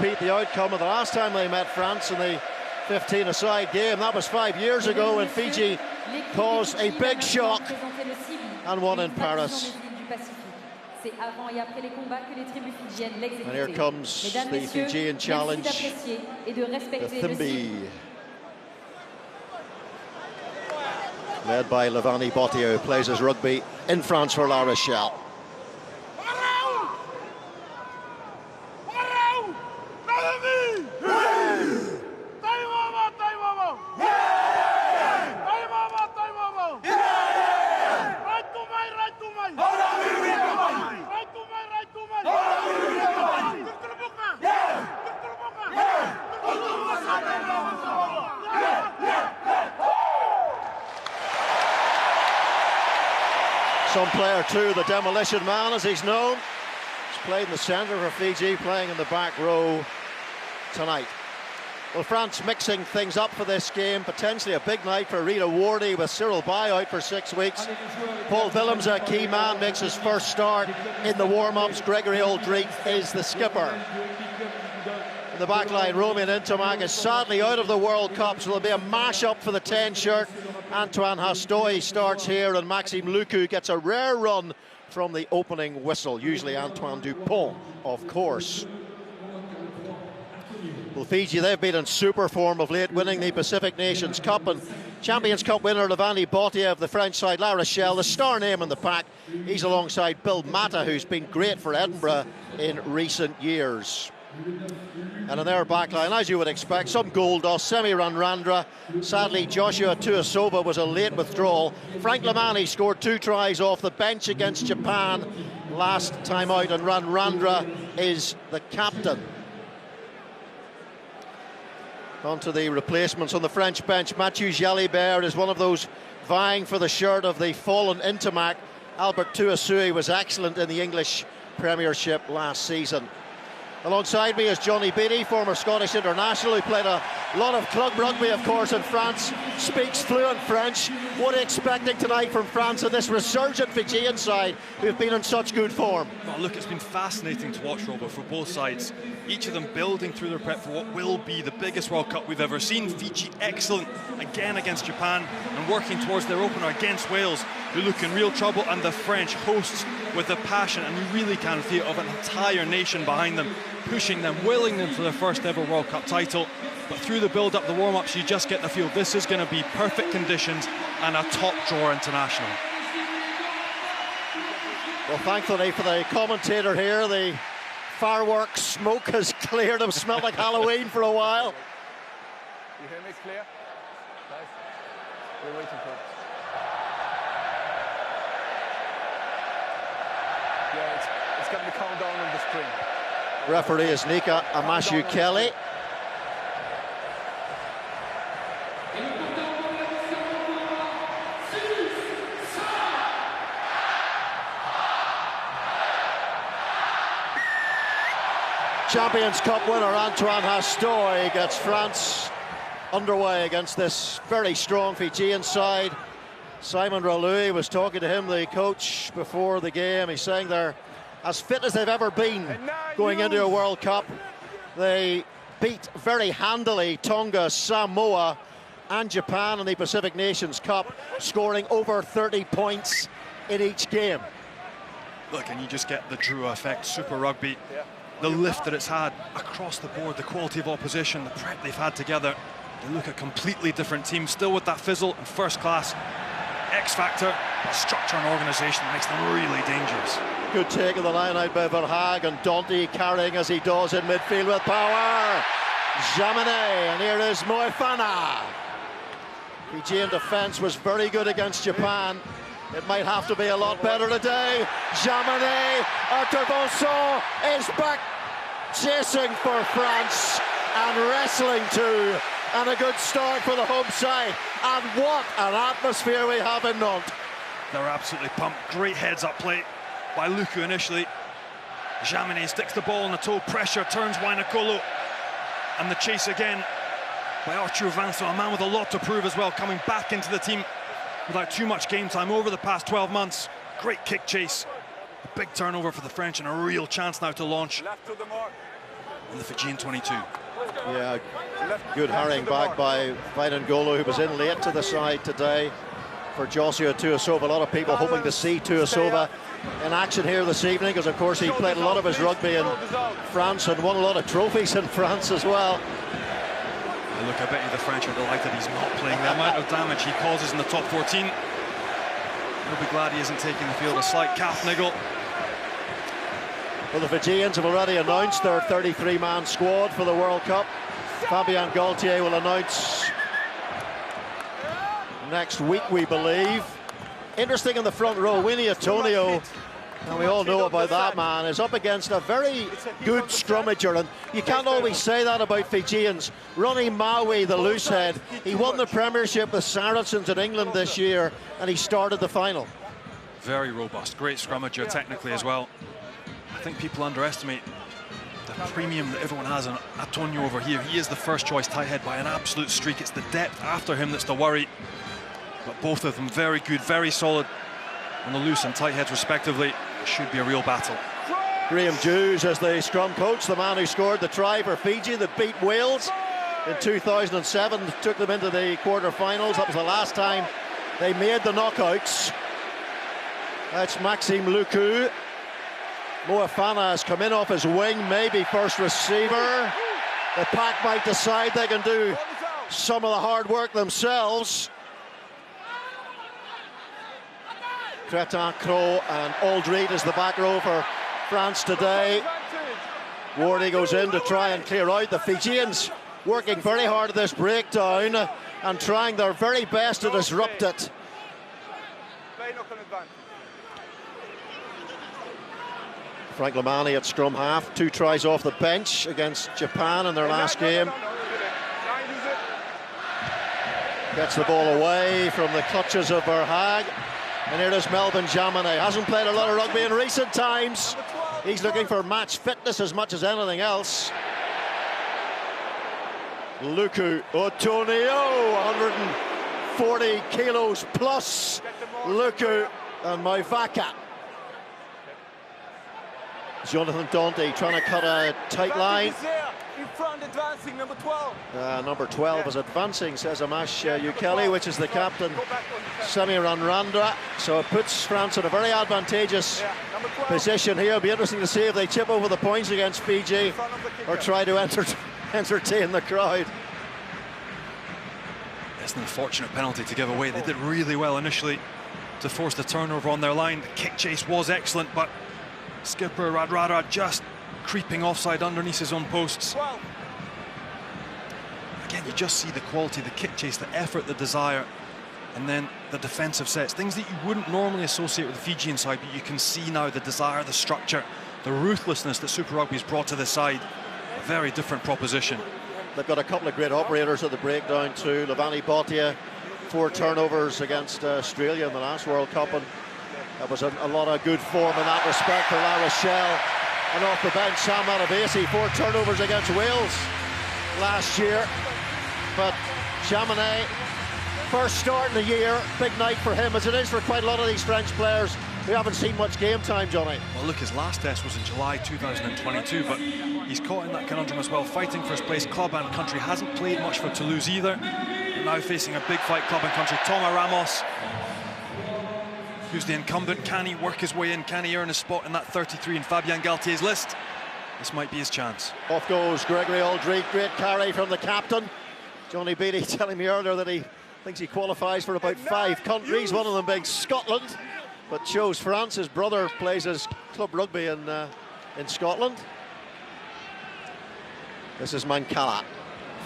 repeat the outcome of the last time they met France in the 15-a-side game. That was 5 years ago when Fiji caused a big shock and won in Paris. And here comes the Fijian challenge, the Thimby, led by Levani Botia, who plays his rugby in France for La Rochelle. Some player too, the demolition man as he's known. He's played in the centre for Fiji, playing in the back row tonight. Well, France mixing things up for this game, potentially a big night for Rita Wardy with Cyril Bay out for 6 weeks. Paul Willems, a key man, makes his first start in the warm-ups. Gregory Aldreich is the skipper. In the back line, Romain Ntomak is sadly out of the World Cup, so there'll be a mash-up for the 10 shirt. Antoine Hastoy starts here, and Maxime Lucu gets a rare run from the opening whistle. Usually Antoine Dupont, of course. Well, Fiji, they've been in super form of late, winning the Pacific Nations Cup, and Champions Cup winner Levani Botia of the French side, La Rochelle, the star name in the pack. He's alongside Bill Mata, who's been great for Edinburgh in recent years. And in their backline, as you would expect, some goal dust. Semi Ranrandra. Sadly, Joshua Tuisoba was a late withdrawal. Frank Lamani scored 2 tries off the bench against Japan last time out, and Ranrandra is the captain. On to the replacements on the French bench. Mathieu Jalibert is one of those vying for the shirt of the fallen Ntomak. Albert Tuasui was excellent in the English Premiership last season. Alongside me is Johnny Beattie, former Scottish international, who played a lot of club rugby, of course, in France, speaks fluent French. What are you expecting tonight from France and this resurgent Fijian side who've been in such good form? Well, look, it's been fascinating to watch, Robert, for both sides. Each of them building through their prep for what will be the biggest World Cup we've ever seen. Fiji excellent again against Japan and working towards their opener against Wales, who look in real trouble, and the French hosts with the passion, and you really can feel, of an entire nation behind them, pushing them, willing them for their first ever World Cup title. But through the build-up, the warm-ups, you just get the feel this is going to be perfect conditions and a top-drawer international. Well, thankfully for the commentator here, the fireworks smoke has cleared. It smelled like Halloween for a while. You hear me? It's clear? Nice. We're waiting for it. Yeah, it's got the countdown on the screen. Referee is Nika Amashu Kelly. Champions Cup winner Antoine Hastoy gets France underway against this very strong Fijian side. Simon Ralui was talking to him, the coach, before the game. He's saying they're as fit as they've ever been going into a World Cup. They beat very handily Tonga, Samoa and Japan in the Pacific Nations Cup, scoring over 30 points in each game. Look, and you just get the Drew effect, Super Rugby, the lift that it's had across the board, the quality of opposition, the prep they've had together. They look a completely different team, still with that fizzle and first class X-factor, structure and organisation that makes them really dangerous. Good take of the line out by Verhaag, and Dante carrying as he does in midfield with power. Jaminet, and here is Moefana. Fijian defence was very good against Japan. It might have to be a lot better today. Jaminet, Intervention is back, chasing for France and wrestling too. And a good start for the home side. And what an atmosphere we have in Nantes. They're absolutely pumped. Great heads-up play by Luku initially. Jaminet sticks the ball on the toe, pressure, turns Wainakolo. And the chase again by Arthur Vincent, a man with a lot to prove as well, coming back into the team without too much game time over the past 12 months. Great kick chase. A big turnover for the French and a real chance now to launch. Left to the mark. in the Fijian 22. Yeah, good hurrying back by Vainangolo, who was in late to the side today for Joshua Tuasova. A lot of people hoping to see Tuasova in action here this evening, because of course he played a lot of his rugby in France and won a lot of trophies in France as well. Look, I bet you the French are delighted he's not playing. The amount of damage he causes in the top 14. He'll be glad he isn't taking the field. A slight calf niggle. Well, the Fijians have already announced their 33-man squad for the World Cup. Fabien Galtier will announce next week, we believe. Interesting in the front row, Winnie Antonio, and we all know about that man, is up against a very good scrummager, and you can't always say that about Fijians. Ronnie Maui, the loosehead, he won the Premiership with Saracens in England this year, and he started the final. Very robust, great scrummager technically as well. I think people underestimate the premium that everyone has on Antonio over here. He is the first choice tight head by an absolute streak. It's the depth after him that's the worry. But both of them very good, very solid on the loose and tight heads respectively. It should be a real battle. Graham Hughes as the scrum coach, the man who scored the try for Fiji that beat Wales in 2007, took them into the quarter-finals. That was the last time they made the knockouts. That's Maxime Luku. Moefana has come in off his wing, maybe first receiver. The pack might decide they can do some of the hard work themselves. Cretin, Crow and Aldred is the back row for France today. Wardy goes in to try and clear out. The Fijians working very hard at this breakdown and trying their very best to disrupt it. Frank Lamani at scrum half, 2 tries off the bench against Japan in their last game. Gets the ball away from the clutches of Verhaeg. And here is Melvin Jaminet. Hasn't played a lot of rugby in recent times. He's looking for match fitness as much as anything else. Luku Antonio, 140 kilos plus. Luku and Maivaka. Jonathan Dante trying to cut a tight line. In front, advancing, number 12. Number 12 is advancing, says Amash Ukeli, which is the captain, Semi Ranrandra. So it puts France in a very advantageous position here. It'll be interesting to see if they chip over the points against Fiji or try to entertain the crowd. It's an unfortunate penalty to give away. They did really well initially to force the turnover on their line. The kick chase was excellent, but skipper Radradra just creeping offside underneath his own posts. Again, you just see the quality, the kick chase, the effort, the desire, and then the defensive sets. Things that you wouldn't normally associate with the Fijian side, but you can see now the desire, the structure, the ruthlessness that Super Rugby has brought to this side. A very different proposition. They've got a couple of great operators at the breakdown too. Lavani Bhatia, 4 turnovers against Australia in the last World Cup, and that was a lot of good form in that respect for La Rochelle. And off the bench, Sam Adavasi, 4 turnovers against Wales last year. But Jaminet, first start in the year, big night for him, as it is for quite a lot of these French players who haven't seen much game time, Johnny. Well, look, his last test was in July 2022, but he's caught in that conundrum as well, fighting for his place, club and country. Hasn't played much for Toulouse either. Now facing a big fight, club and country. Toma Ramos, who's the incumbent. Can he work his way in? Can he earn a spot in that 33 in Fabien Galtier's list? This might be his chance. Off goes Gregory Aldred, great carry from the captain. Johnny Beattie telling me earlier that he thinks he qualifies for about 5 countries, one of them being Scotland, but chose France. His brother plays his club rugby in Scotland. This is Mankala,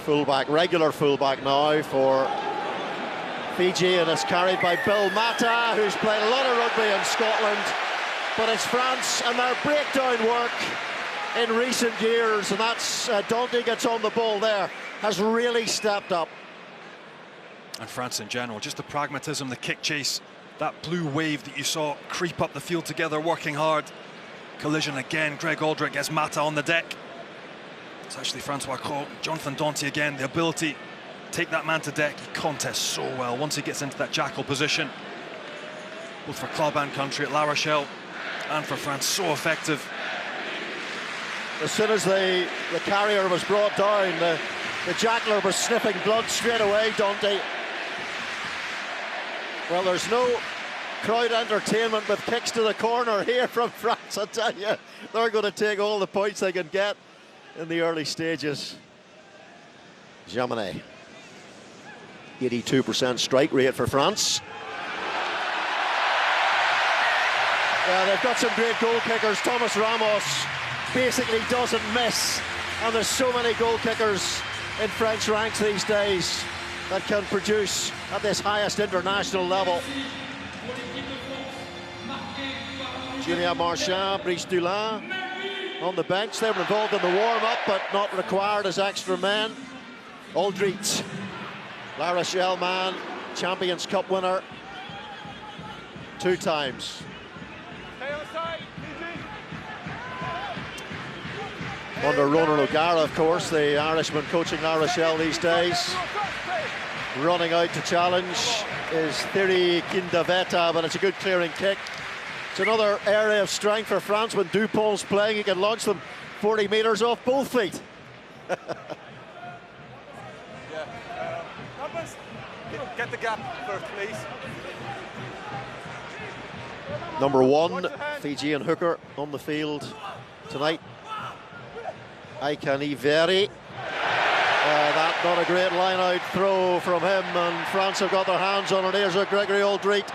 fullback, regular fullback now for Fiji, and it's carried by Bill Mata, who's played a lot of rugby in Scotland. But it's France and their breakdown work in recent years, and that's Dante gets on the ball there, has really stepped up. And France in general, just the pragmatism, the kick chase, that blue wave that you saw creep up the field together, working hard. Collision again, Greg Aldrich gets Mata on the deck. It's actually Francois Crowe, Jonathan Dante again, the ability take that man to deck. He contests so well once he gets into that jackal position, both for club and country at La Rochelle and for France. So effective. As soon as the carrier was brought down, the jackler was sniffing blood straight away, Dundee. Well, there's no crowd entertainment with kicks to the corner here from France, I tell you. They're going to take all the points they can get in the early stages. Jaminet, 82% strike rate for France. Yeah, they've got some great goal kickers. Thomas Ramos basically doesn't miss, and there's so many goal kickers in French ranks these days that can produce at this highest international level. Julien Marchand, Brice Dulin on the bench. They were involved in the warm-up, but not required as extra men. Aldrit, La Rochelle man, Champions Cup winner 2 times. Under Ronan O'Gara, of course, the Irishman coaching La Rochelle these days. Running out to challenge is Thierry Kindaveta, but it's a good clearing kick. It's another area of strength for France. When Dupont's playing, he can launch them 40 metres off both feet. Get the gap first, please. Number 1, Fijian hooker on the field tonight. Aikan Iveri. That not a great line-out throw from him, and France have got their hands on it. Here's a Gregory Aldrit,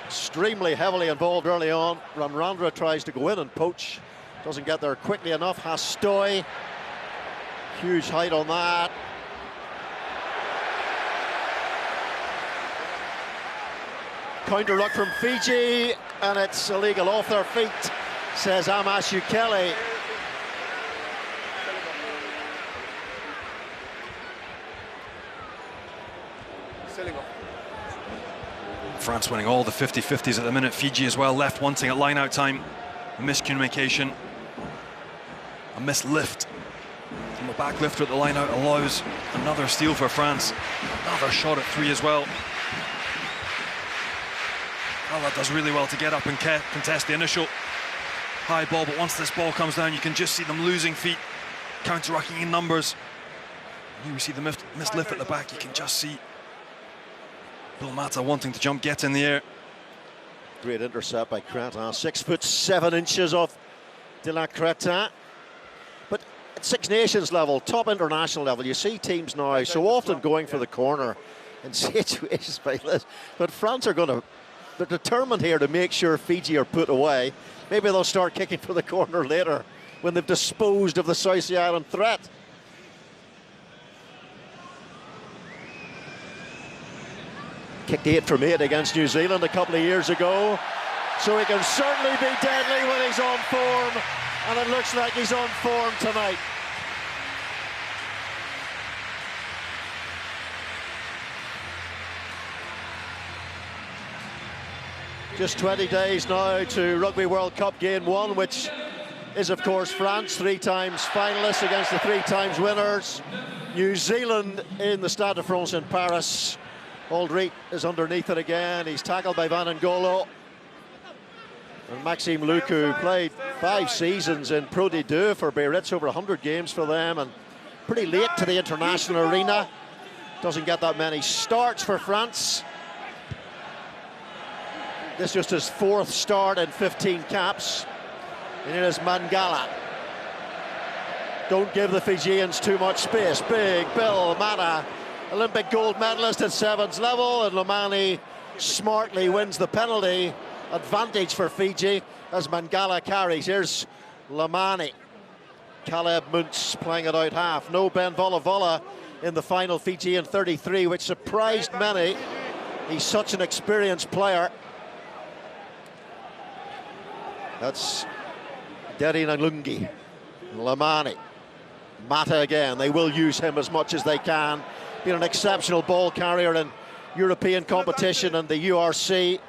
extremely heavily involved early on. Ramrandra tries to go in and poach, doesn't get there quickly enough. Hastoy, huge height on that. Counter ruck from Fiji, and it's illegal off their feet, says Amash Ukele. France winning all the 50-50s at the minute. Fiji as well, left wanting at line-out time. A miscommunication, a missed lift. And the back lifter at the line-out allows another steal for France. Another shot at 3 as well. That does really well to get up and contest the initial high ball, but once this ball comes down, you can just see them losing feet, counter-rucking in numbers. Here we see the missed lift at the back. You can just see Bill Mata wanting to jump, get in the air. Great intercept by Cretin, 6'7" off De La Cretin. But at Six Nations level, top international level, you see teams now so often going for the corner in situations like this. But France are they're determined here to make sure Fiji are put away. Maybe they'll start kicking for the corner later when they've disposed of the South Sea Island threat. Kicked 8 from 8 against New Zealand a couple of years ago. So he can certainly be deadly when he's on form, and it looks like he's on form tonight. Just 20 days now to Rugby World Cup Game 1, which is, of course, France, 3 times finalists against the 3 times winners. New Zealand in the Stade de France in Paris. Aldrit is underneath it again. He's tackled by Van N'Golo. And Maxime Lucu played 5 seasons in Pro D2 for Biarritz, over 100 games for them, and pretty late to the international arena. Doesn't get that many starts for France. This is just his 4th start in 15 caps. And it is Mangala. Don't give the Fijians too much space. Big Bill Mata, Olympic gold medalist at sevens level, and Lomani smartly wins the penalty. Advantage for Fiji as Mangala carries. Here's Lomani. Caleb Muntz playing it out half. No Ben Volavola in the final Fijian 33, which surprised many. He's such an experienced player. That's Deri Nalungi. Lomani. Mata again. They will use him as much as they can. Been an exceptional ball carrier in European competition and the URC.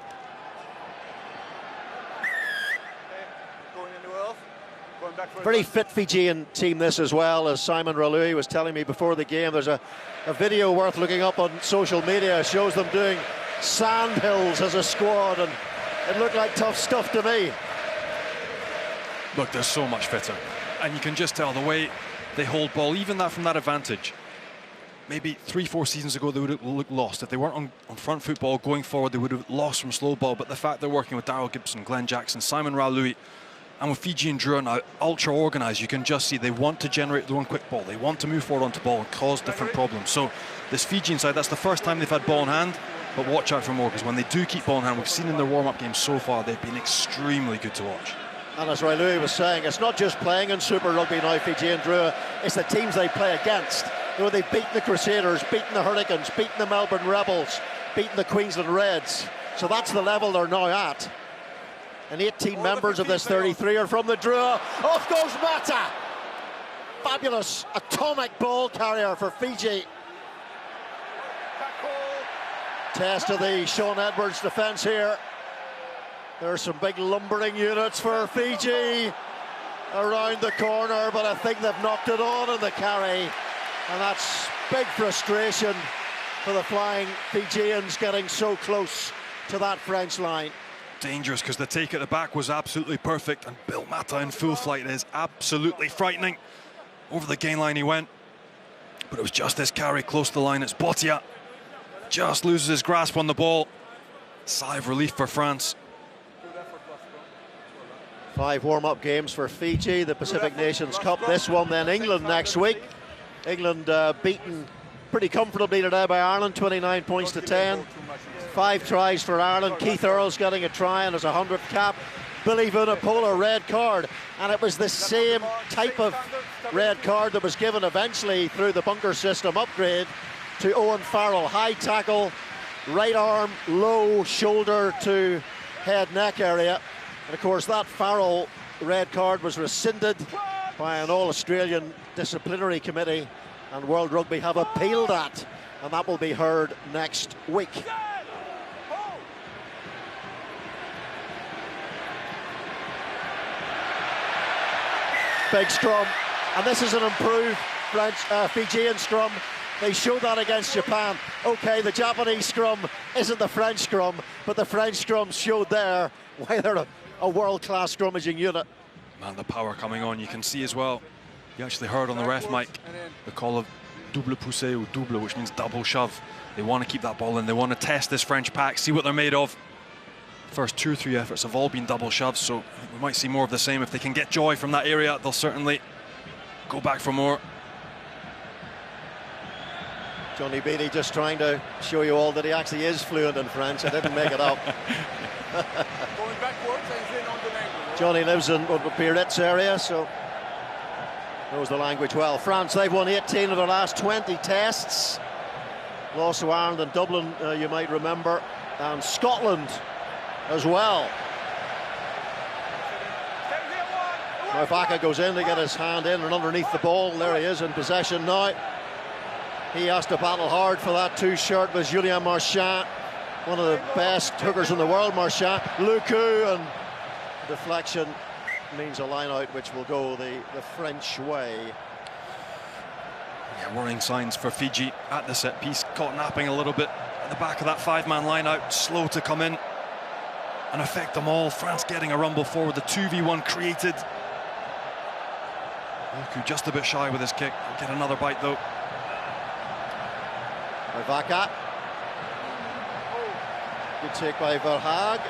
Very fit Fijian team this as well, as Simon Ralui was telling me before the game. There's a video worth looking up on social media. It shows them doing sand hills as a squad, and it looked like tough stuff to me. Look, they're so much fitter. And you can just tell the way they hold ball, even that from that advantage. Maybe 3-4 seasons ago, they would have looked lost. If they weren't on front football going forward, they would have lost from slow ball. But the fact they're working with Daryl Gibson, Glenn Jackson, Simon Raoului, and with Fiji and Drua now ultra organised, you can just see they want to generate their own quick ball. They want to move forward onto ball and cause different problems. So this Fijian side, that's the first time they've had ball in hand. But watch out for more, because when they do keep ball in hand, we've seen in their warm-up games so far, they've been extremely good to watch. And as Raoului was saying, it's not just playing in Super Rugby now, Fiji and Drua, it's the teams they play against. You know, they've beaten the Crusaders, beaten the Hurricanes, beaten the Melbourne Rebels, beaten the Queensland Reds. So that's the level they're now at. And 18 members of this 33 are from the Drua. Off goes Mata! Fabulous atomic ball carrier for Fiji. Test of the Sean Edwards defence here. There's some big lumbering units for Fiji around the corner, but I think they've knocked it on in the carry. And that's big frustration for the flying Fijians getting so close to that French line. Dangerous, because the take at the back was absolutely perfect, and Bill Mata in full flight is absolutely frightening. Over the gain line he went, but it was just this carry close to the line. It's Botia, just loses his grasp on the ball. Sigh of relief for France. 5 warm-up games for Fiji, the Pacific Nations Cup, this one, then England next week. England beaten pretty comfortably today by Ireland, 29 points to 10. 5 tries for Ireland. Keith Earls getting a try and his 100th cap. Billy Vunipola, red card, and it was the same type of red card that was given eventually through the bunker system upgrade to Owen Farrell. High tackle, right arm, low shoulder to head neck area. And of course that Farrell red card was rescinded by an All-Australian disciplinary committee, and World Rugby have appealed that, and that will be heard next week. Big scrum, and this is an improved French Fijian scrum. They showed that against Japan. Okay, the Japanese scrum isn't the French scrum, but the French scrum showed there why they're a world-class scrummaging unit. Man, the power coming on, you can see as well. You actually heard on the ref mic the call of double poussé or double, which means double shove. They want to keep that ball in. They want to test this French pack, see what they're made of. First 2 or 3 efforts have all been double shoves, so we might see more of the same. If they can get joy from that area, they'll certainly go back for more. Johnny Beattie just trying to show you all that he actually is fluent in French. I didn't make it up. Going backwards and then on the angle. Johnny lives in Biarritz area, so knows the language well. France, they've won 18 of their last 20 tests. Lost to Ireland and Dublin, you might remember, and Scotland as well. Now Vaca goes in to get his hand in and underneath the ball. There he is in possession now. He has to battle hard for that 2 shirt with Julien Marchand, one of the best hookers in the world, Marchand. Luku, and deflection means a line out, which will go the French way. Yeah, warning signs for Fiji at the set piece, caught napping a little bit at the back of that 5-man line out, slow to come in and affect them all. France getting a rumble forward, the 2v1 created. Luku just a bit shy with his kick. He'll get another bite though. Vaca. Good take by Verhaag.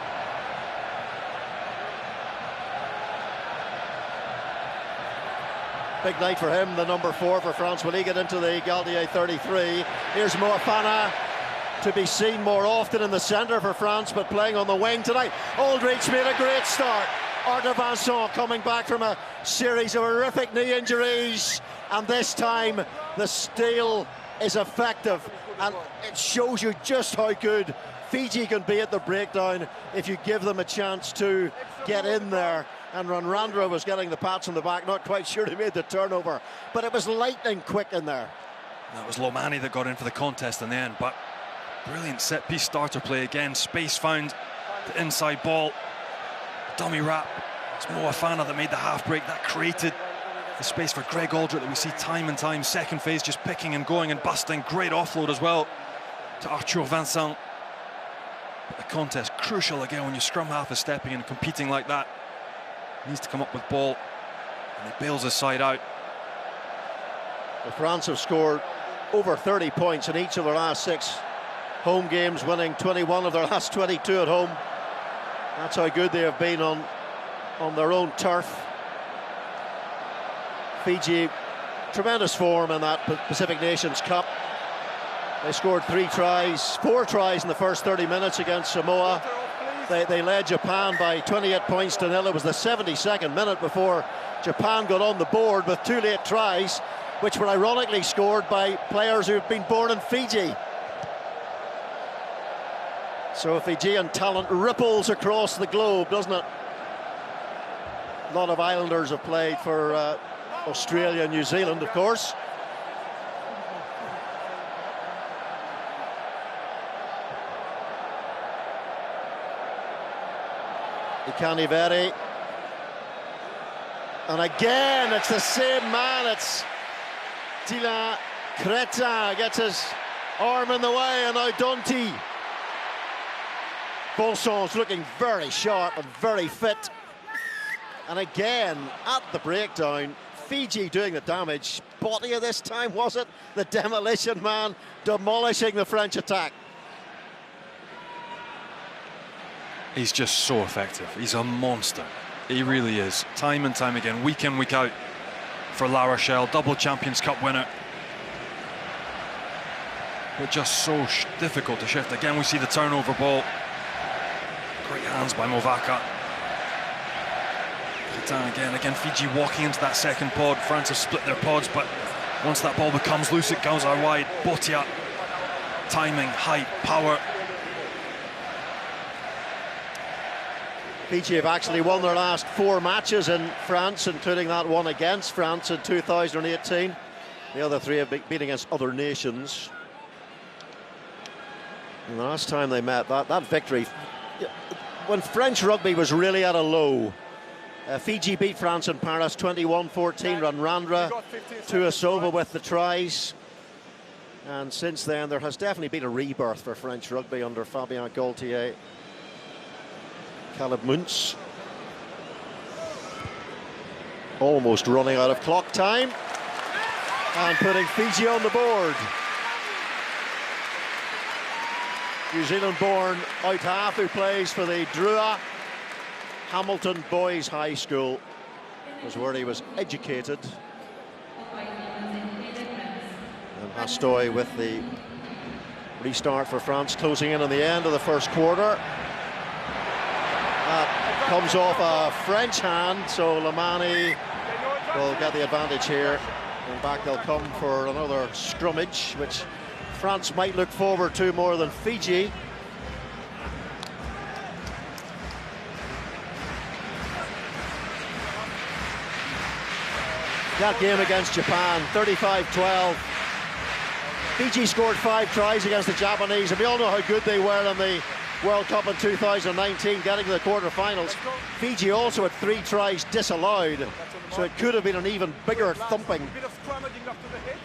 Big night for him, the number 4 for France. Will he get into the Galdier 33? Here's Moefana, to be seen more often in the centre for France, but playing on the wing tonight. Aldridge made a great start. Arthur Vincent coming back from a series of horrific knee injuries, and this time the steel is effective, and it shows you just how good Fiji can be at the breakdown if you give them a chance to get in there. And Ranrandra was getting the pats on the back, not quite sure he made the turnover, but it was lightning quick in there. That was Lomani that got in for the contest in the end, but brilliant set-piece starter play again. Space found, the inside ball, dummy wrap. It's Moefana that made the half break. That created the space for Greg Aldrich that we see time and time. Second phase just picking and going and busting. Great offload as well to Arthur Vincent. But the contest crucial again when your scrum half is stepping and competing like that. Needs to come up with ball And he bails his side out. Well, France have scored over 30 points in each of their last 6 home games, winning 21 of their last 22 at home. That's how good they have been on their own turf. Fiji, tremendous form in that Pacific Nations Cup. They scored 4 tries in the first 30 minutes against Samoa. They led Japan by 28 points to 0. It was the 72nd minute before Japan got on the board with 2 late tries, which were ironically scored by players who've been born in Fiji. So Fijian talent ripples across the globe, doesn't it? A lot of Islanders have played for Australia and New Zealand, of course. Ikaniveri. And again, it's the same man. It's Tila Creta gets his arm in the way, and now Donti. Bonson's looking very sharp and very fit. And again, at the breakdown, Fiji doing the damage. Botia this time, was it? The demolition man demolishing the French attack. He's just so effective. He's a monster. He really is. Time and time again, week in, week out for La Rochelle, double Champions Cup winner. But just so difficult to shift. Again, we see the turnover ball. Great hands by Movaka. Again, Fiji walking into that second pod. France have split their pods, but once that ball becomes loose, it goes out wide. Botia, timing, height, power. Fiji have actually won their last 4 matches in France, including that one against France in 2018. The other 3 have been against other nations. And the last time they met, that victory, when French rugby was really at a low, Fiji beat France in Paris 21-14. Ranrandra, Tuasova with the tries. And since then, there has definitely been a rebirth for French rugby under Fabien Gaultier. Caleb Muntz almost running out of clock time and putting Fiji on the board. New Zealand-born out half who plays for the Drua Hamilton Boys High School was where he was educated. And Hastoy with the restart for France, closing in on the end of the first quarter. That comes off a French hand, so Lamani will get the advantage here. And back they'll come for another scrummage, which France might look forward to more than Fiji. That game against Japan, 35-12. Fiji scored 5 tries against the Japanese, and we all know how good they were in the World Cup in 2019, getting to the quarterfinals. Fiji also had 3 tries disallowed, so it could have been an even bigger thumping. A bit of scrummaging up to the head.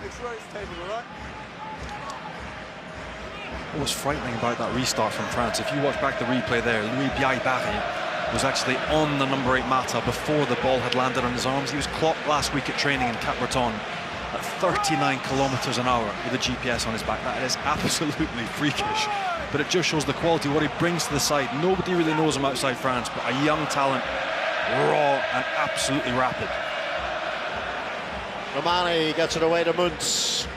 Make sure it's stable, all right? What was frightening about that restart from France, if you watch back the replay there, Louis Biaï-Barry was actually on the number 8 Mata before the ball had landed on his arms. He was clocked last week at training in Cap Breton at 39 kilometers an hour with a GPS on his back. That is absolutely freakish, but it just shows the quality, what he brings to the side. Nobody really knows him outside France, but a young talent, raw and absolutely rapid. Romani gets it away to Muntz.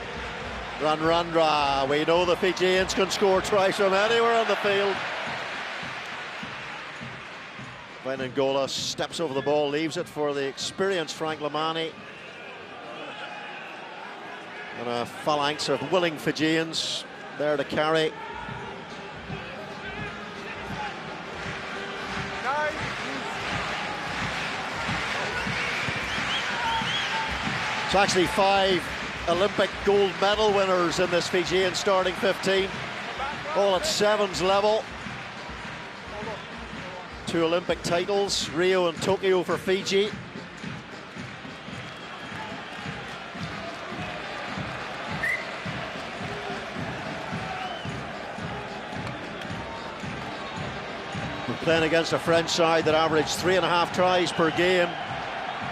Ranrandra, we know the Fijians can score tries from anywhere on the field. Venangola steps over the ball, leaves it for the experienced Frank Lamani. And a phalanx of willing Fijians there to carry. It's actually 5 Olympic gold medal winners in this Fijian starting 15, all at sevens level. 2 Olympic titles, Rio and Tokyo for Fiji. We're playing against a French side that averaged 3.5 tries per game.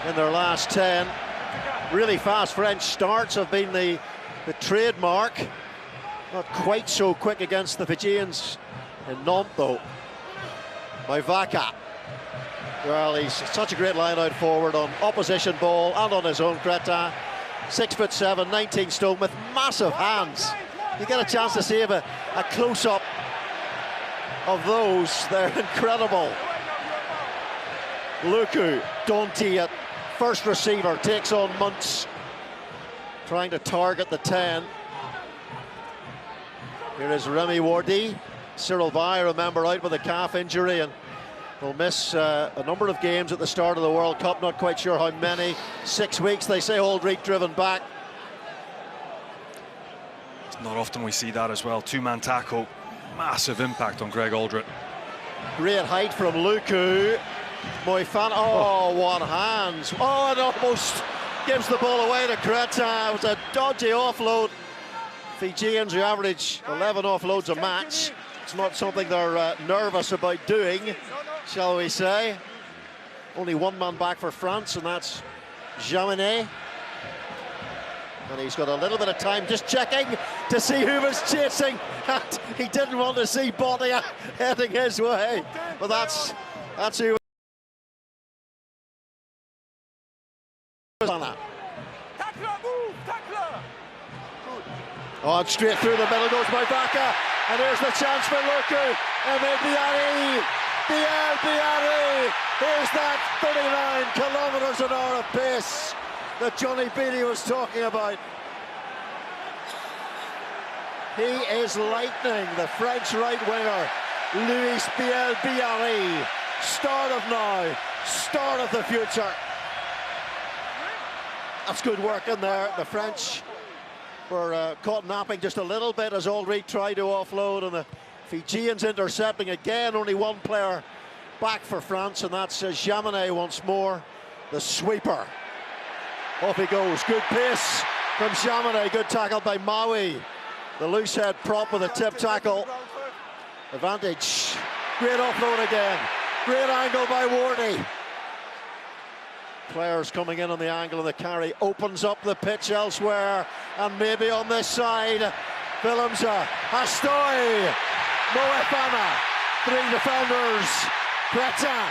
in their last 10. Really fast French starts have been the trademark. Not quite so quick against the Fijians in Nantes, though. By Vaca. Well, he's such a great line-out forward on opposition ball and on his own. Cretin, 6'7", 19 stone, with massive hands. You get a chance to see a close-up of those. They're incredible. Luku, Donti at first receiver, takes on Muntz, trying to target the 10. Here is Remy Wardy. Cyril Bay, remember, out with a calf injury and will miss a number of games at the start of the World Cup. Not quite sure how many. 6 weeks, they say. Aldrich driven back. It's not often we see that as well. Two-man tackle, massive impact on Greg Aldrich. Great height from Luku. Moefana, oh, what hands. Oh, it almost gives the ball away to Cretin. It was a dodgy offload. Fijians, who average 11 offloads a match. It's not something they're nervous about doing, shall we say. Only one man back for France, and that's Jaminet. And he's got a little bit of time just checking to see who was chasing. And he didn't want to see Botia heading his way. But that's who. Oh, and straight through the middle goes by Vaca. And here's the chance for Luku. Emile Biari. Here's that 39 kilometres an hour of pace that Johnny Beattie was talking about. He is lightning, the French right winger, Louis Biari. Start of now, start of the future. That's good work in there. The French were caught napping just a little bit as Aldrich tried to offload, and the Fijians intercepting again. Only one player back for France, and that's Jaminet once more, the sweeper. Off he goes, good pace from Jaminet, good tackle by Maui. The loose head prop with a tip tackle. Advantage, great offload again. Great angle by Wardy. Players coming in on the angle of the carry, opens up the pitch elsewhere, and maybe on this side, Willemse, Astoy, Moefana, 3 defenders, Cretin.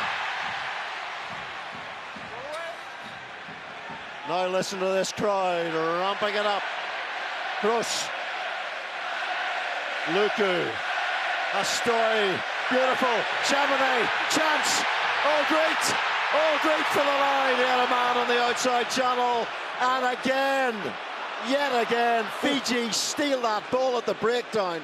Now listen to this crowd, ramping it up. Kroos, Luku, Astoy, beautiful, Jaminet, chance, all great for the line. He had a man on the outside channel, and again, yet again, Fiji steal that ball at the breakdown.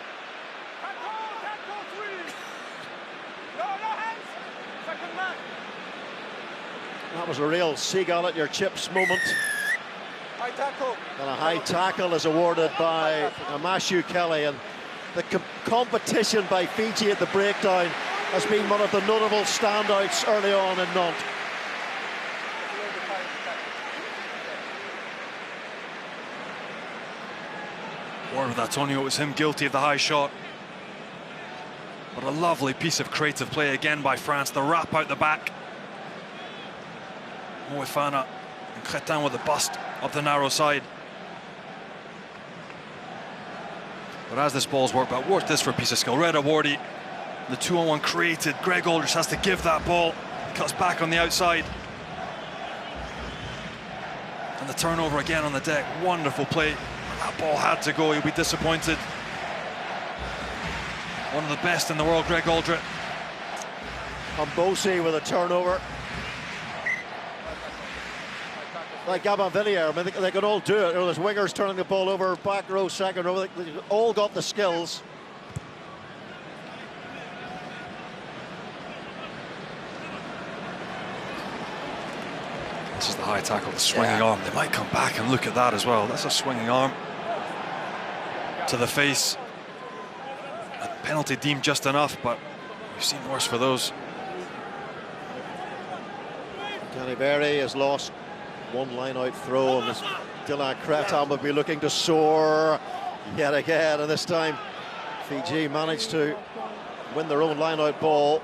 That was a real seagull at your chips moment. High tackle. And a high tackle is awarded by Amashu Kelly, and the competition by Fiji at the breakdown has been one of the notable standouts early on in Nantes. Word with Antonio, it was him guilty of the high shot. But a lovely piece of creative play again by France. The wrap out the back. Moefana and Cretin with the bust up the narrow side. But as this ball's worked out, watch this for a piece of skill. Reda Wardy, the 2-on-1 created. Greg Aldrich has to give that ball. Cuts back on the outside. And the turnover again on the deck. Wonderful play. That ball had to go. He'll be disappointed. One of the best in the world, Greg Aldrich. Ambosi with a turnover. Like Gabon Villiers, I mean, they can all do it. There's wingers turning the ball over, back row, second row. They all got the skills. This is the high tackle, the swinging arm. They might come back and look at that as well. That's a swinging arm to the face. A penalty deemed just enough, but we've seen worse for those. Canterbury has lost one line-out throw, and Dylan Cretin will be looking to soar yet again, and this time Fiji managed to win their own line-out ball.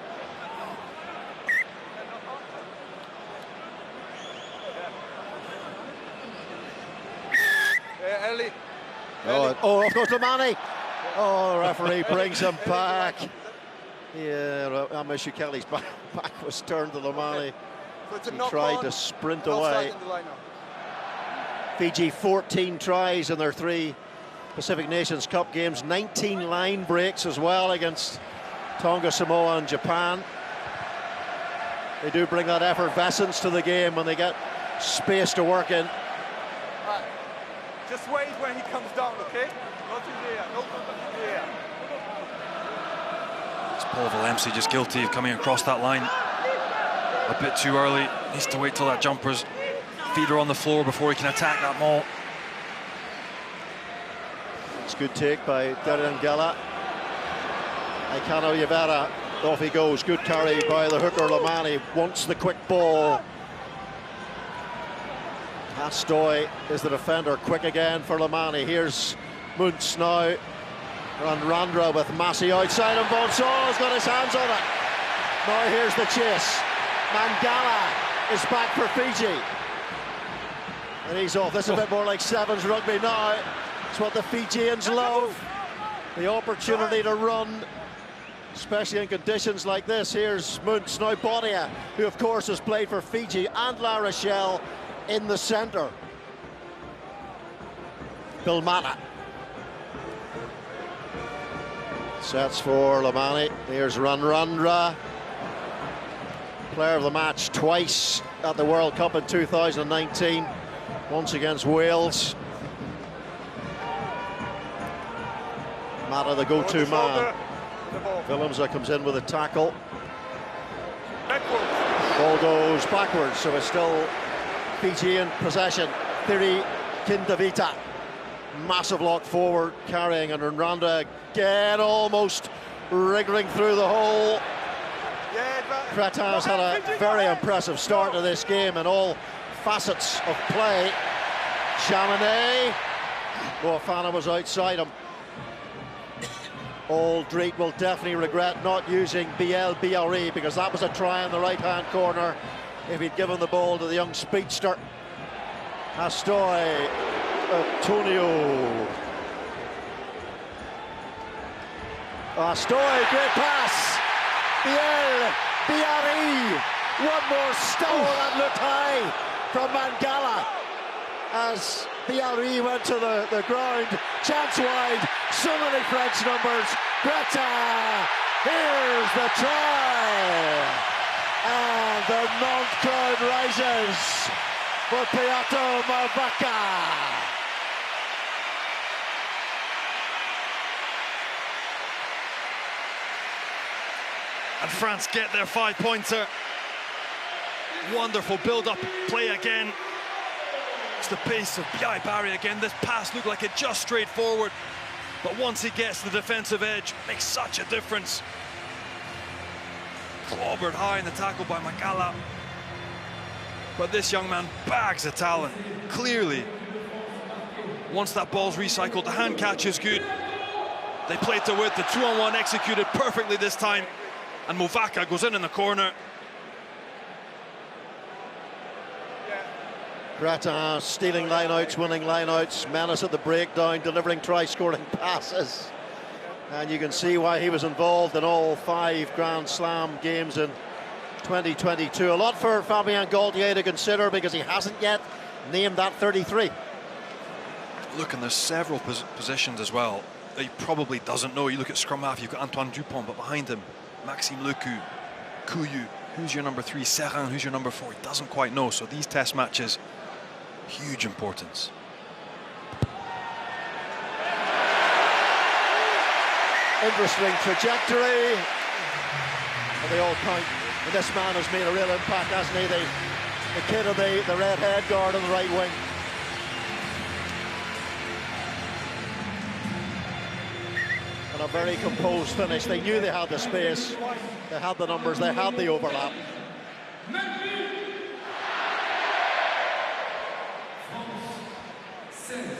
Early. Oh, of course, Lamani. Oh, the referee brings him back. Yeah, Amishu Kelly's back was turned to Lamani. So he tried to sprint away. Fiji 14 tries in their 3 Pacific Nations Cup games, 19 line breaks as well against Tonga, Samoa and Japan. They do bring that effervescence to the game when they get space to work in. Just wait when he comes down, okay? Not in the air, no contact in the air. It's Paul Valemsi just guilty of coming across that line a bit too early. Needs to wait till that jumper's feet are on the floor before he can attack that maul. It's a good take by Derangala. Aikano Yavera, off he goes. Good carry by the hooker Lamani. Wants the quick ball. Astoy is the defender, quick again for Lamani. Here's Muntz now. Randra with Massey outside, and Bonsol's got his hands on it. Now here's the chase. Mangala is back for Fiji. And he's off. This is a bit more like Sevens rugby now. It's what the Fijians love. The opportunity to run, especially in conditions like this. Here's Muntz, now Bonia, who of course has played for Fiji and La Rochelle, in the centre. Bilmata sets for Lamani. Here's Randra, player of the match twice at the World Cup in 2019, once against Wales. Mata the go-to man. Willemse comes in with a tackle. Ball goes backwards, so it's still Fijian possession. Thiri Kindavita, massive lock forward, carrying, and Rwanda again almost wriggling through the hole. Cretin's had a very impressive start to this game in all facets of play. Chaminade, Moafana was outside him. Aldreet will definitely regret not using BLBRE, because that was a try in the right-hand corner if he'd given the ball to the young speedster. Astoy, Antonio. Astoy, great pass. BLBRE, one more stone and looked high from Mangala as BLBRE went to the ground. Chance wide, so many French numbers. Greta, here's the try. And the Nantes crowd rises for Piato Mavaka. And France get their 5-pointer. Wonderful build-up play again. It's the pace of Biai Barry again. This pass looked like it just straight forward, but once he gets the defensive edge, makes such a difference. Clobbered high in the tackle by Mangala. But this young man bags the talent, clearly. Once that ball's recycled, the hand catch is good. They played to width, the 2-on-1 executed perfectly this time. And Movaka goes in the corner. Gratin stealing lineouts, winning lineouts, menace at the breakdown, delivering try-scoring passes. And you can see why he was involved in all 5 Grand Slam games in 2022. A lot for Fabien Gaultier to consider, because he hasn't yet named that 33. Look, and there's several positions as well that he probably doesn't know. You look at scrum half, you've got Antoine Dupont, but behind him, Maxime Lecu, Couilloux, who's your number 3, Serrin, who's your number 4, he doesn't quite know. So these test matches, huge importance. Interesting trajectory. And they all count. And this man has made a real impact, hasn't he? The kid on the red head guard on the right wing. And a very composed finish. They knew they had the space, they had the numbers, they had the overlap.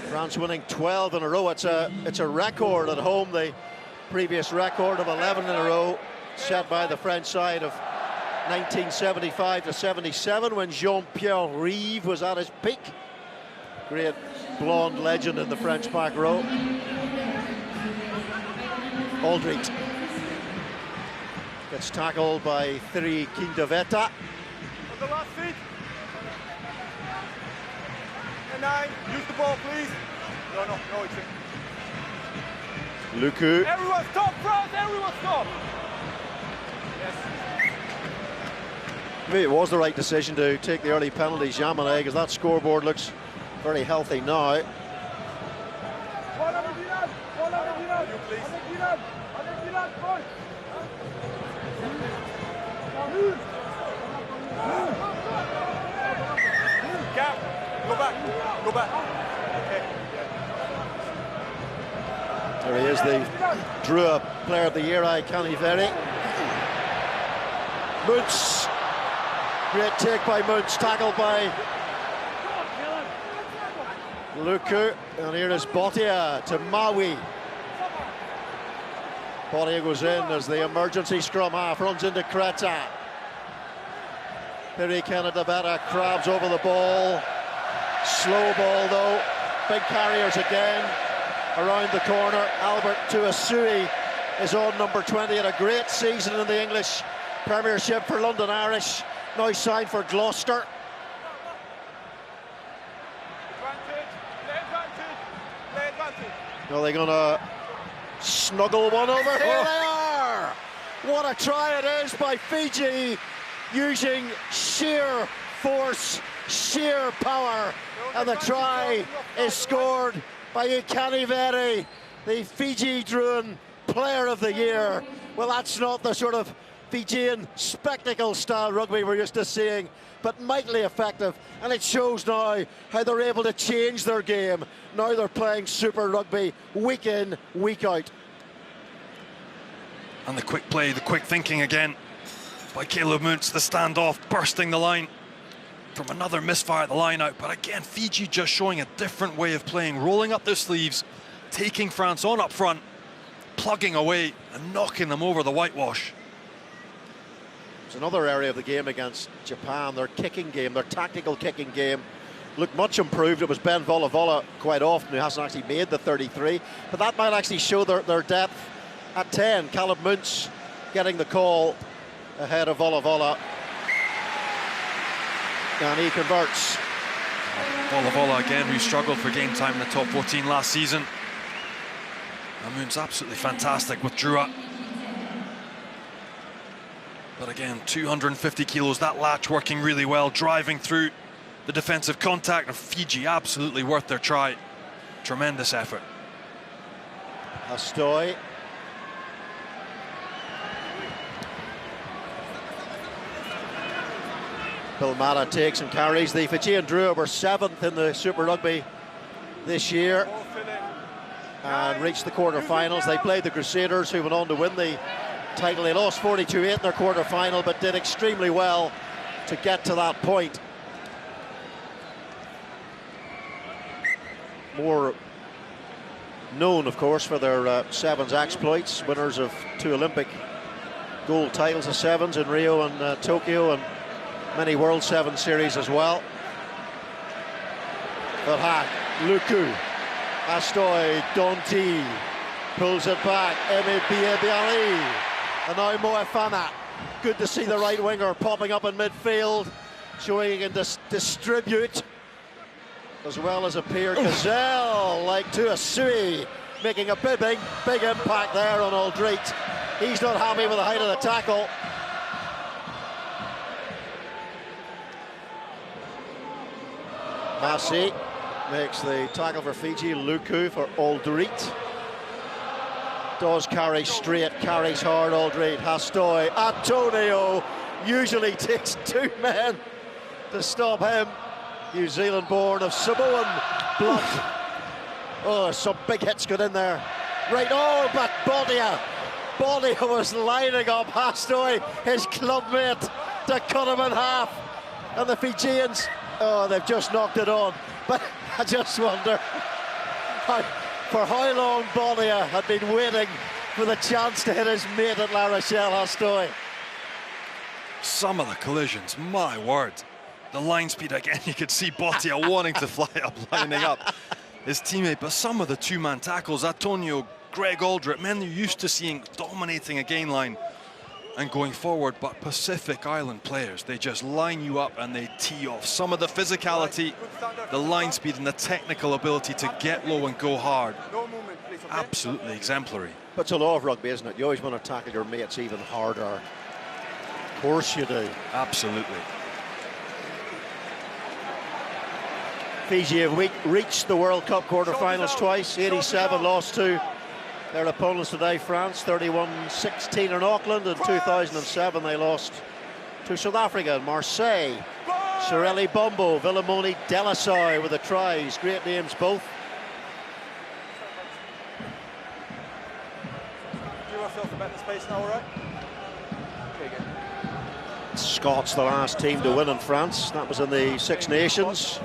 France winning 12 in a row. It's a record at home. The previous record of 11 in a row set by the French side of 1975 to 77, when Jean-Pierre Rive was at his peak. Great blonde legend in the French back row. Aldrit gets tackled by Thierry Kindaveta. The last feet. And 9, use the ball, please. No, it's in. Luku. Everyone stop, France, everyone stop. Yes. Maybe it was the right decision to take the early penalty, Jaminet, because that scoreboard looks very healthy now. You, please. Cap, go back. Okay. There he is, the Drua Player of the Year, Caniveri. Muntz, great take by Muntz, tackled by Luku, and here is Botia to Maui. Botia goes in as the emergency scrum half runs into Kreta. Thierry Kindaveta crabs over the ball. Slow ball though. Big carriers again. Around the corner, Albert Tuasui is on number 20. Had a great season in the English Premiership for London Irish. Now signed for Gloucester. Play advantage. Are they gonna snuggle one over? Here they are! What a try it is by Fiji, using sheer force, sheer power, and the try is scored by Caniveri, the Fiji Druin Player of the Year. Well, that's not the sort of Fijian spectacle-style rugby we're used to seeing, but mightily effective, and it shows now how they're able to change their game. Now they're playing Super Rugby week in, week out. And the quick play, the quick thinking again by Caleb Muntz, the standoff, bursting the line from another misfire at the line out. But again, Fiji just showing a different way of playing, rolling up their sleeves, taking France on up front, plugging away and knocking them over the whitewash. It's another area of the game against Japan, their kicking game, their tactical kicking game looked much improved. It was Ben Volavola quite often who hasn't actually made the 33, but that might actually show their depth at 10. Caleb Muntz getting the call ahead of Volavola, and he converts. Volavola again, who struggled for game time in the top 14 last season. And Muntz absolutely fantastic with Drua. But again, 250 kilos, that latch working really well, driving through the defensive contact, and Fiji absolutely worth their try. Tremendous effort. Astoy. Pilmara takes and carries. The Fijian Drua were 7th in the Super Rugby this year and reached the quarter-finals. They played the Crusaders, who went on to win the title. They lost 42-8 in their quarter-final, but did extremely well to get to that point. More known, of course, for their sevens exploits, winners of 2 Olympic gold titles of sevens in Rio and Tokyo, and many World Sevens series as well. But Luku, Astoy, Donti pulls it back. Emi Biabiali, and now Moefana. Good to see the right winger popping up in midfield, showing he can distribute as well as appear. Gazelle, like Tuasui, making a big impact there on Aldrit. He's not happy with the height of the tackle. Massey makes the tackle for Fiji. Luku for Aldrit. Does carry straight, carries hard. Aldrit. Astoy. Antonio usually takes 2 men to stop him. New Zealand born of Samoan blood. Oh, some big hits got in there. Right, oh, but Botia was lining up Astoy, his clubmate, to cut him in half. And the Fijians, oh, they've just knocked it on. But I just wonder for how long Botia had been waiting for the chance to hit his mate at La Rochelle, Astoy. Some of the collisions, my word. The line speed again, you could see Botia wanting to fly up, lining up. his teammate, but some of the two-man tackles, Antonio, Greg Aldrich, men you're used to seeing dominating a gain line and going forward, but Pacific Island players, they just line you up and they tee off. Some of the physicality, the line speed and the technical ability to get low and go hard, absolutely exemplary. But it's a law of rugby, isn't it? You always want to tackle your mates even harder. Of course you do. Absolutely. Fiji have reached the World Cup quarter-finals twice. 87 lost to their opponents today, France, 31-16 in Auckland. In 2007 they lost to South Africa in Marseille. Sorelli Bombo, Villamoni Delasai with the tries. Great names both. Give ourselves a bit of space now, all right? Okay, good. Scots the last team to win in France. That was in the Six Nations.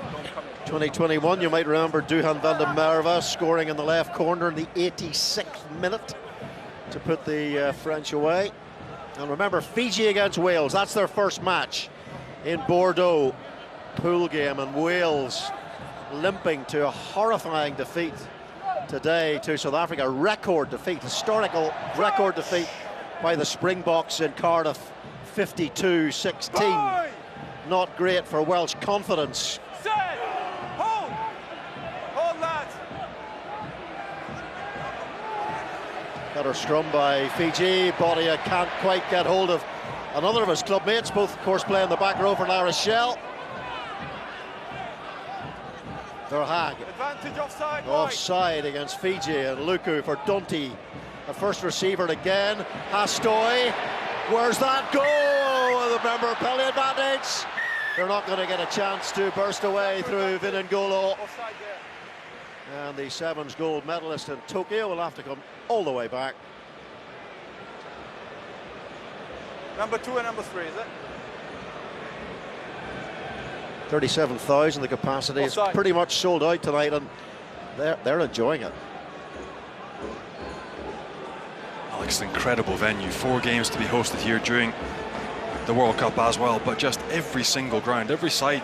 2021, you might remember Duhan van der Merwe scoring in the left corner in the 86th minute to put the French away. And remember, Fiji against Wales, that's their first match in Bordeaux. Pool game, and Wales limping to a horrifying defeat today to South Africa. Record defeat, historical record defeat by the Springboks in Cardiff, 52-16. Not great for Welsh confidence. Better scrum by Fiji. Bodia can't quite get hold of another of his clubmates, both of course playing the back row for La Rochelle. Verhaag. Advantage offside. Offside against Fiji, and Luku for Dunty. The first receiver again. Hastoy. Where's that goal? Remember, penalty advantage. They're not going to get a chance to burst away through Vinangolo. Offside there. And the Sevens gold medalist in Tokyo will have to come all the way back. Number 2 and number 3, is it? 37,000 the capacity. It's Offside. pretty much sold out tonight, and they're enjoying it. Alex, an incredible venue. 4 games to be hosted here during the World Cup as well, but just every single ground, every side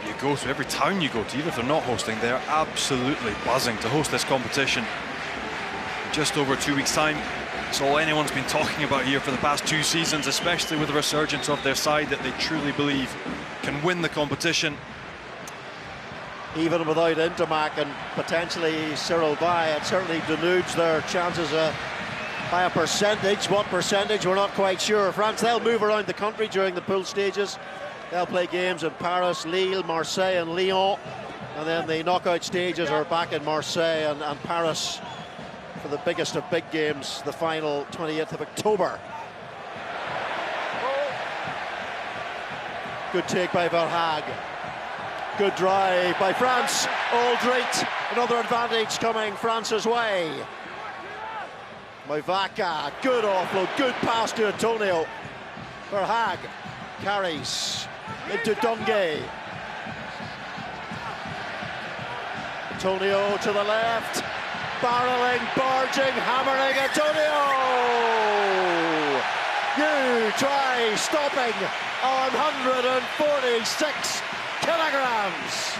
you go to, every town you go to, even if they're not hosting, they're absolutely buzzing to host this competition. In just over 2 weeks' time, it's all anyone's been talking about here for the past 2 seasons, especially with the resurgence of their side that they truly believe can win the competition. Even without Intermac and potentially Cyril Bay, it certainly denudes their chances by a percentage. What percentage, we're not quite sure. France, they'll move around the country during the pool stages. They'll play games in Paris, Lille, Marseille and Lyon, and then the knockout stages are back in Marseille and Paris for the biggest of big games, the final 28th of October. Good take by Verhaag. Good drive by France. Aldrich, another advantage coming France's way. Moivaka, good offload, good pass to Antonio. Verhaag carries into Dunge. Antonio to the left, barreling, barging, hammering Antonio! You try stopping on 146 kilograms.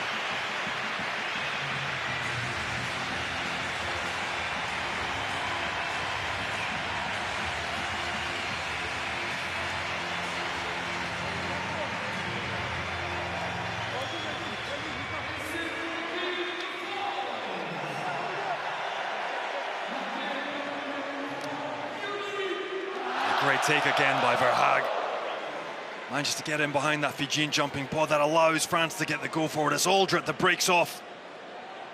Great take again by Verhaag. Manages to get in behind that Fijian jumping pod that allows France to get the go forward. It's Aldrich that breaks off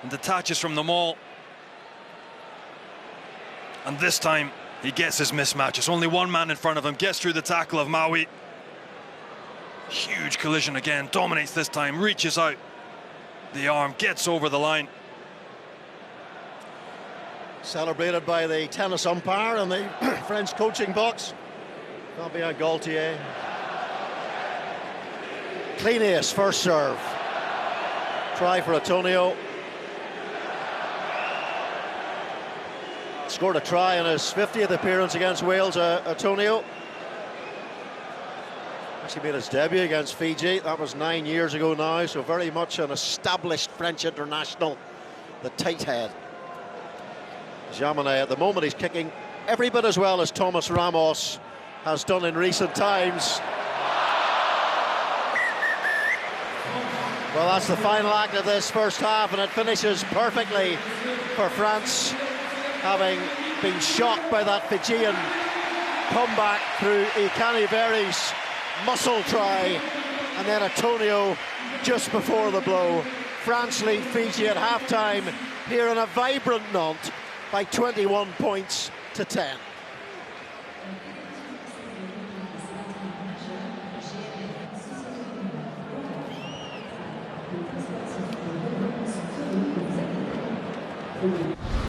and detaches from them all. And this time he gets his mismatch. It's only one man in front of him, gets through the tackle of Maui. Huge collision again, dominates this time, reaches out the arm, gets over the line. Celebrated by the tennis umpire in the French coaching box. Fabien Gaultier. Clean ace, first serve. Try for Antonio. Scored a try in his 50th appearance against Wales, Antonio. Actually made his debut against Fiji. That was 9 years ago now, so very much an established French international the tight head. Jaminet, at the moment, he's kicking every bit as well as Thomas Ramos has done in recent times. Well, that's the final act of this first half, and it finishes perfectly for France, having been shocked by that Fijian comeback through Ikaniveri's muscle try, and then Antonio just before the blow. France lead Fiji at half-time here in a vibrant Nantes by 21 points to 10.